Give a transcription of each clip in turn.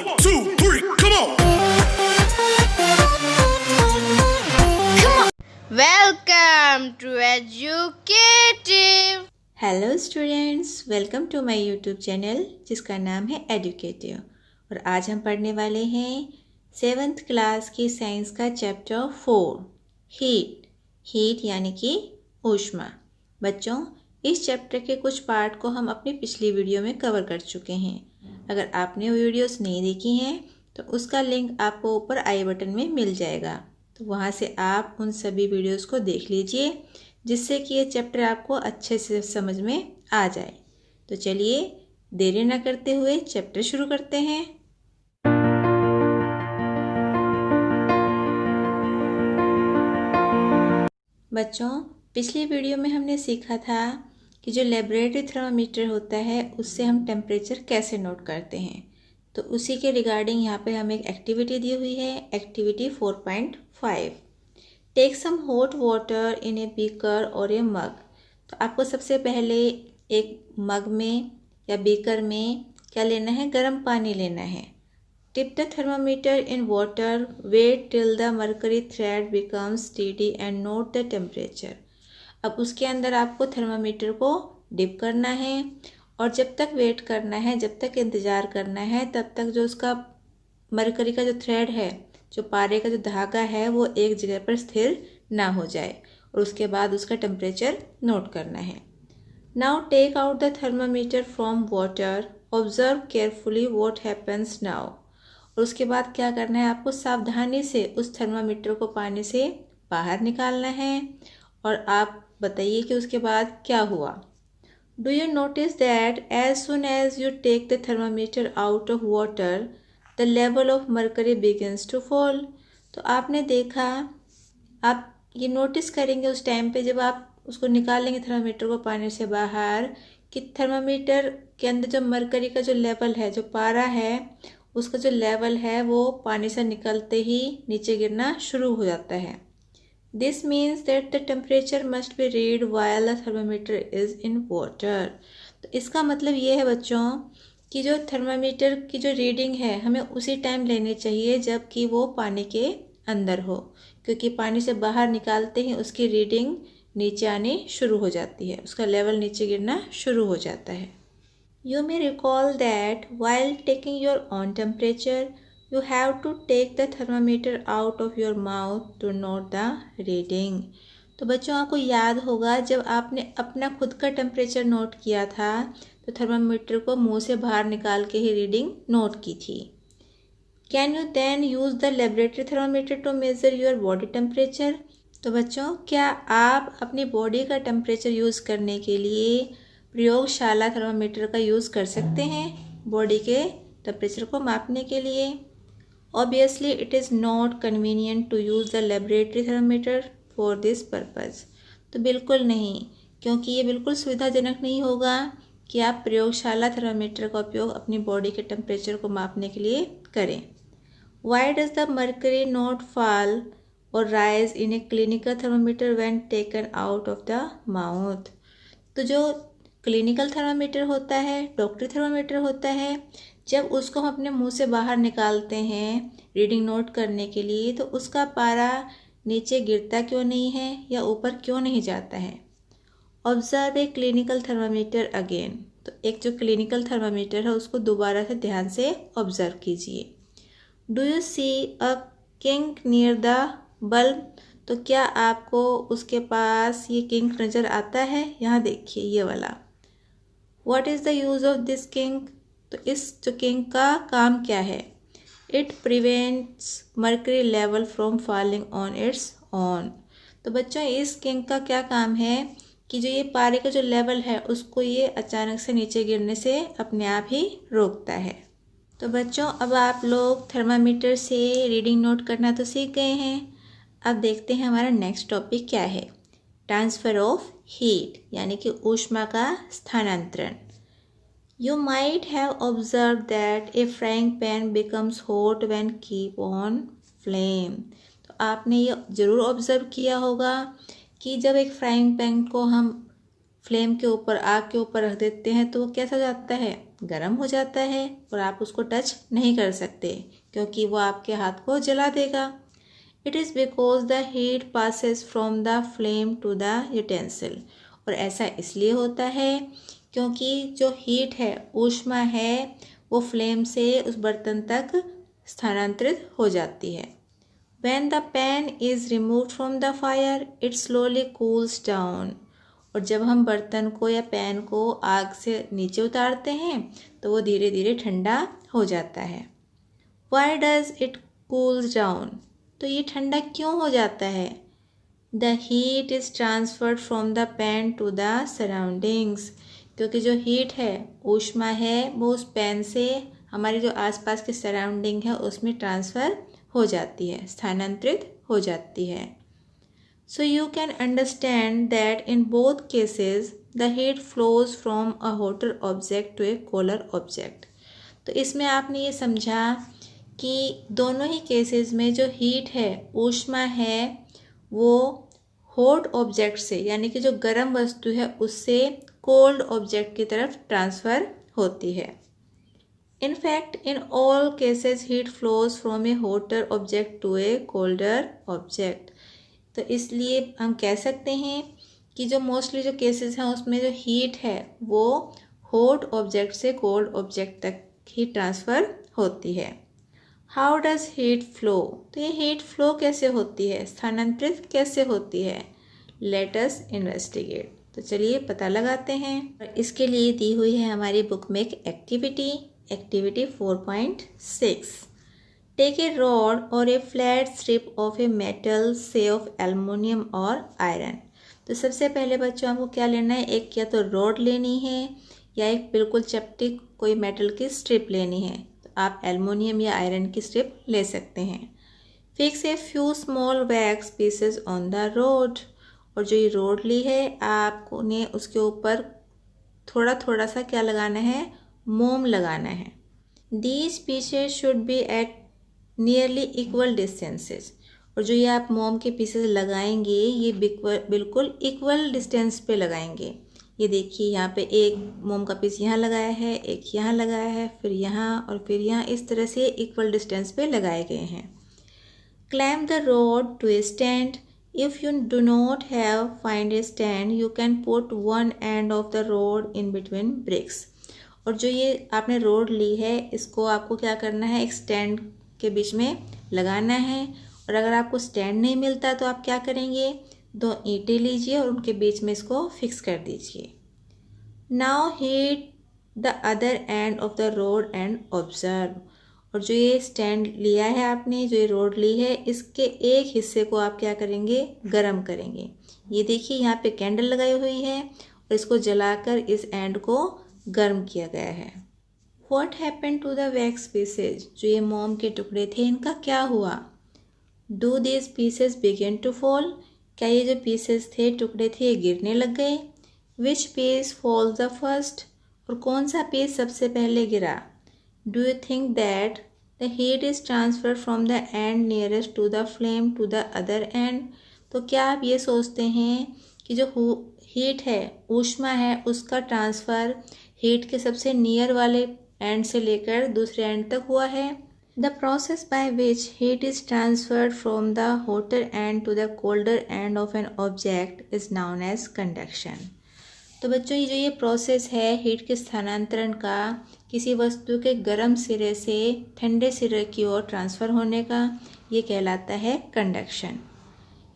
1, 2, 3, come on! Welcome to Educative। Hello students, welcome to my YouTube channel जिसका नाम है educative. और आज हम पढ़ने वाले हैं 7th क्लास की साइंस का चैप्टर 4 हीट यानी कि ऊष्मा। बच्चों, इस चैप्टर के कुछ पार्ट को हम अपनी पिछली वीडियो में कवर कर चुके हैं। अगर आपने वो वीडियोस नहीं देखी हैं तो उसका लिंक आपको ऊपर आई बटन में मिल जाएगा, तो वहाँ से आप उन सभी वीडियोस को देख लीजिए जिससे कि ये चैप्टर आपको अच्छे से समझ में आ जाए। तो चलिए देरी न करते हुए चैप्टर शुरू करते हैं। बच्चों, पिछली वीडियो में हमने सीखा था कि जो लेबोरेटरी थर्मामीटर होता है उससे हम टेम्परेचर कैसे नोट करते हैं। तो उसी के रिगार्डिंग यहाँ पे हमें एक एक्टिविटी दी हुई है, activity 4.5। Take some hot water in a beaker और ए मग। तो आपको सबसे पहले एक मग में या बीकर में क्या लेना है, गर्म पानी लेना है। Tip the thermometer in water, wait till the mercury thread becomes steady and note the temperature. अब उसके अंदर आपको थर्मामीटर को डिप करना है और जब तक वेट करना है, जब तक इंतज़ार करना है, तब तक जो उसका मरकरी का जो थ्रेड है, जो पारे का जो धागा है, वो एक जगह पर स्थिर ना हो जाए और उसके बाद उसका टेम्परेचर नोट करना है। Now take out the thermometer from water, observe carefully what happens now. और उसके बाद क्या करना है, आपको सावधानी से उस थर्मामीटर को पानी से बाहर निकालना है और आप बताइए कि उसके बाद क्या हुआ। Do you notice that as soon as you take the thermometer out of water the level of mercury begins to fall. तो आपने देखा, आप ये नोटिस करेंगे उस टाइम पे जब आप उसको निकालेंगे थर्मामीटर को पानी से बाहर, कि थर्मामीटर के अंदर जो मरकरी का जो लेवल है, जो पारा है, उसका जो लेवल है वो पानी से निकलते ही नीचे गिरना शुरू हो जाता है। This means that the temperature must be read while the thermometer is in water. तो इसका मतलब ये है बच्चों कि जो थर्मामीटर की जो रीडिंग है हमें उसी टाइम लेनी चाहिए जब कि वो पानी के अंदर हो, क्योंकि पानी से बाहर निकालते ही उसकी रीडिंग नीचे आनी शुरू हो जाती है, उसका लेवल नीचे गिरना शुरू हो जाता है। You may recall that while taking your own temperature, you have to take the thermometer out of your mouth to note the reading। तो बच्चों, आपको याद होगा जब आपने अपना खुद का टेम्परेचर नोट किया था तो थर्मामीटर को मुंह से बाहर निकाल के ही रीडिंग नोट की थी। Can you then use the laboratory thermometer to measure your body temperature. तो बच्चों, क्या आप अपनी बॉडी का टेम्परेचर यूज़ करने के लिए प्रयोगशाला थर्मामीटर का यूज़ कर सकते हैं बॉडी के टेम्परेचर को मापने के लिए? Obviously it is not convenient to use the laboratory thermometer for this purpose. तो बिल्कुल नहीं, क्योंकि ये बिल्कुल सुविधाजनक नहीं होगा कि आप प्रयोगशाला थर्मामीटर का उपयोग अपनी बॉडी के टेम्परेचर को मापने के लिए करें। Why does the mercury not fall और rise in a clinical thermometer when taken out of the mouth. तो जो क्लिनिकल थर्मामीटर होता है, डॉक्टरी थर्मामीटर होता है, जब उसको हम अपने मुंह से बाहर निकालते हैं रीडिंग नोट करने के लिए, तो उसका पारा नीचे गिरता क्यों नहीं है या ऊपर क्यों नहीं जाता है। Observe a clinical thermometer again. तो एक जो क्लिनिकल थर्मामीटर है उसको दोबारा से ध्यान से ऑब्जर्व कीजिए। Do you see a kink near the bulb. तो क्या आपको उसके पास ये किंक नज़र आता है? यहाँ देखिए ये वाला। What is the use of this kink. तो इस जो किंक का काम क्या है? It prevents mercury level from falling on it's on. तो बच्चों, इस किंक का क्या काम है कि जो ये पारे का जो लेवल है उसको ये अचानक से नीचे गिरने से अपने आप ही रोकता है। तो बच्चों, अब आप लोग थर्मामीटर से रीडिंग नोट करना तो सीख गए हैं। अब देखते हैं हमारा नेक्स्ट टॉपिक क्या है। ट्रांसफ़र ऑफ हीट यानी कि ऊष्मा का स्थानांतरण। You might have observe that A frying pan becomes hot when keep on flame. तो आपने ये ज़रूर ऑब्जर्व किया होगा कि जब एक फ्राइंग पैन को हम फ्लेम के ऊपर, आग के ऊपर रख देते हैं तो वो कैसा हो जाता है, गर्म हो जाता है और आप उसको टच नहीं कर सकते क्योंकि वो आपके हाथ को जला देगा। It is because the heat passes from the flame to the utensil. और ऐसा इसलिए होता है क्योंकि जो हीट है, ऊष्मा है, वो फ्लेम से उस बर्तन तक स्थानांतरित हो जाती है। When the pan is removed from the fire, it slowly cools down. और जब हम बर्तन को या पैन को आग से नीचे उतारते हैं तो वो धीरे धीरे ठंडा हो जाता है। Why does it cools down? तो ये ठंडा क्यों हो जाता है? The heat is transferred from the pan to the surroundings. क्योंकि जो हीट है, ऊष्मा है, वो उस पैन से हमारी जो आसपास के सराउंडिंग है उसमें ट्रांसफ़र हो जाती है, स्थानांतरित हो जाती है। So you can understand that in both cases the heat flows from a hotter object to a colder object. तो इसमें आपने ये समझा कि दोनों ही केसेस में जो हीट है, ऊष्मा है, वो हॉट ऑब्जेक्ट से यानी कि जो गर्म वस्तु है उससे कोल्ड ऑब्जेक्ट की तरफ ट्रांसफ़र होती है। In fact, in all cases, heat flows from a hotter object to a colder object. तो इसलिए हम कह सकते हैं कि जो मोस्टली जो केसेस हैं उसमें जो हीट है वो हॉट ऑब्जेक्ट से कोल्ड ऑब्जेक्ट तक ही ट्रांसफ़र होती है। How does heat flow? तो ये हीट फ्लो कैसे होती है, स्थानांतरित कैसे होती है? Let us investigate. तो चलिए पता लगाते हैं। और इसके लिए दी हुई है हमारी बुक में एक activity 4.6. Take a rod or a flat strip of a metal, say of aluminium or iron. तो सबसे पहले बच्चों आपको क्या लेना है, एक या तो रॉड लेनी है या एक बिल्कुल चपटी कोई मेटल की स्ट्रिप लेनी है। तो आप एल्युमिनियम या आयरन की स्ट्रिप ले सकते हैं। Fix a few small wax pieces on the road. और जो ये रोड ली है आपको ने उसके ऊपर थोड़ा थोड़ा सा क्या लगाना है, मोम लगाना है। These pieces should be at nearly equal distances. और जो ये आप मोम के पीसेस लगाएंगे ये बिल्कुल इक्वल डिस्टेंस पे लगाएंगे। ये देखिए यहाँ पे एक मोम का पीस यहाँ लगाया है, एक यहाँ लगाया है, फिर यहाँ और फिर यहाँ, इस तरह से इक्वल डिस्टेंस पे लगाए गए हैं। Clamp the rod to a stand. If you do not find a stand, you can put one end of the rod in between bricks. और जो ये आपने रोड ली है इसको आपको क्या करना है, एक स्टैंड के बीच में लगाना है। और अगर आपको स्टैंड नहीं मिलता तो आप क्या करेंगे, 2 ईंटें लीजिए और उनके बीच में इसको फिक्स कर दीजिए। Now heat the other end of the road and observe. और जो ये स्टैंड लिया है आपने, जो ये रोड ली है, इसके एक हिस्से को आप क्या करेंगे, गरम करेंगे। ये देखिए यहाँ पे कैंडल लगाई हुई है और इसको जलाकर इस एंड को गर्म किया गया है। What happened to the wax pieces? जो ये मोम के टुकड़े थे इनका क्या हुआ? Do these pieces begin to fall? क्या ये जो पीसेस थे, टुकड़े थे, ये गिरने लग गए? Which piece falls the first? और कौन सा पीस सबसे पहले गिरा? Do you think that the heat is transferred from the end nearest to the flame to the other end? तो क्या आप ये सोचते हैं कि जो हीट है, ऊष्मा है, उसका ट्रांसफ़र हीट के सबसे नियर वाले एंड से लेकर दूसरे एंड तक हुआ है? The process by which heat is transferred from the hotter end to the colder end of an object is known as conduction. तो बच्चों, ये जो ये प्रोसेस है हीट के स्थानांतरण का किसी वस्तु के गर्म सिरे से ठंडे सिरे की ओर ट्रांसफ़र होने का, ये कहलाता है conduction.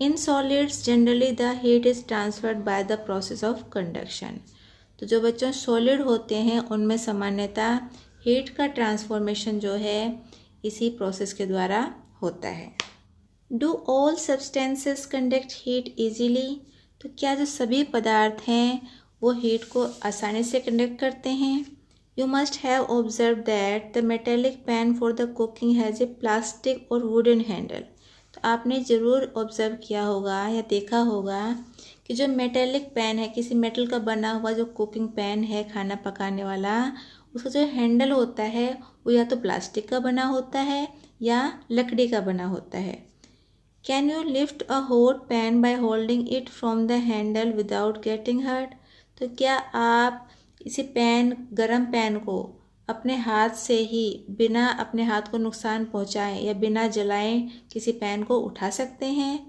In solids generally the heat is transferred by the process of conduction. तो जो बच्चों सॉलिड होते हैं उनमें सामान्यतः हीट का ट्रांसफॉर्मेशन जो है इसी प्रोसेस के द्वारा होता है। Do all substances conduct heat easily? तो क्या जो सभी पदार्थ हैं वो हीट को आसानी से कंडक्ट करते हैं? You must have observe that the metallic pan for the cooking has a plastic और वुडन हैंडल। तो आपने ज़रूर ऑब्जर्व किया होगा या देखा होगा कि जो मेटेलिक पैन है, किसी मेटल का बना हुआ जो कुकिंग पैन है, खाना पकाने वाला, उसका जो हैंडल होता है वो या तो प्लास्टिक का बना होता है या लकड़ी का बना होता है। Can you lift a hot pan by holding it from the handle without getting hurt? तो क्या आप इसी गरम पैन को अपने हाथ से ही बिना अपने हाथ को नुकसान पहुंचाए या बिना जलाए किसी पैन को उठा सकते हैं?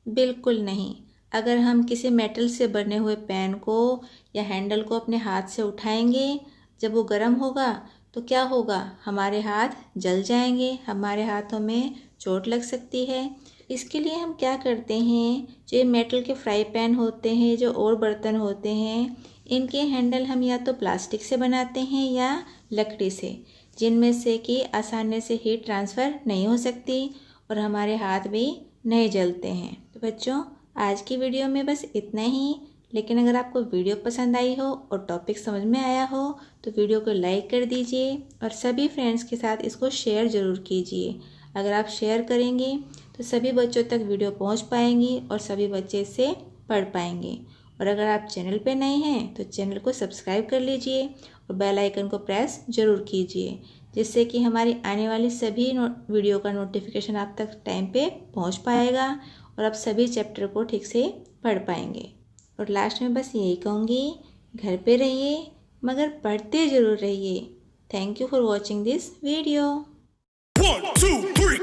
बिल्कुल नहीं। अगर हम किसी मेटल से बने हुए पैन को या हैंडल को अपने हाथ से उठाएंगे, जब वो गर्म होगा तो क्या होगा? हमारे हाथ जल जाएंगे, हमारे हाथों में चोट लग सकती है। इसके लिए हम क्या करते हैं, जो ये मेटल के फ्राई पैन होते हैं, जो और बर्तन होते हैं, इनके हैंडल हम या तो प्लास्टिक से बनाते हैं या लकड़ी से, जिनमें से कि आसानी से हीट ट्रांसफ़र नहीं हो सकती और हमारे हाथ भी नहीं जलते हैं। तो बच्चों, आज की वीडियो में बस इतना ही। लेकिन अगर आपको वीडियो पसंद आई हो और टॉपिक समझ में आया हो तो वीडियो को लाइक कर दीजिए और सभी फ्रेंड्स के साथ इसको शेयर ज़रूर कीजिए। अगर आप शेयर करेंगे तो सभी बच्चों तक वीडियो पहुंच पाएंगी और सभी बच्चे इसे पढ़ पाएंगे। और अगर आप चैनल पे नए हैं तो चैनल को सब्सक्राइब कर लीजिए और बेल आइकन को प्रेस ज़रूर कीजिए, जिससे कि हमारी आने वाली सभी वीडियो का नोटिफिकेशन आप तक टाइम पे पहुंच पाएगा और आप सभी चैप्टर को ठीक से पढ़ पाएंगे। और लास्ट में बस यही कहूँगी, घर पे रहिए मगर पढ़ते ज़रूर रहिए। Thank you for watching this video. 1 2 3